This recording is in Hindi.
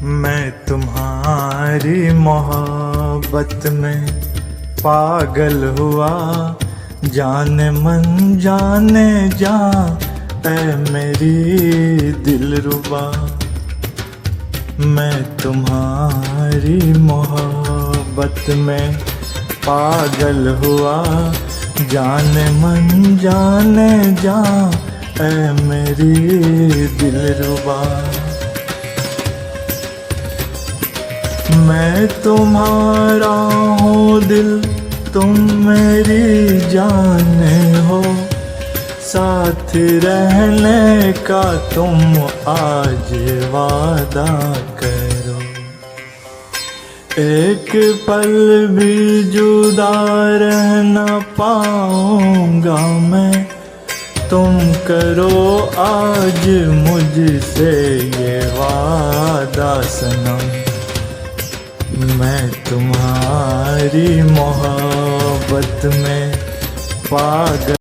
मैं तुम्हारी मोहब्बत में पागल हुआ, जाने मन जाने जा ऐ मेरी दिलरुबा। मैं तुम्हारी मोहब्बत में पागल हुआ, जाने मन जाने जा ऐ मेरी दिलरुबा। मैं तुम्हारा हूँ दिल, तुम मेरी जान हो, साथ रहने का तुम आज वादा करो। एक पल भी जुदा रह न पाऊंगा मैं, तुम करो आज मुझसे ये वादा सनम। मैं तुम्हारी मोहब्बत में पागल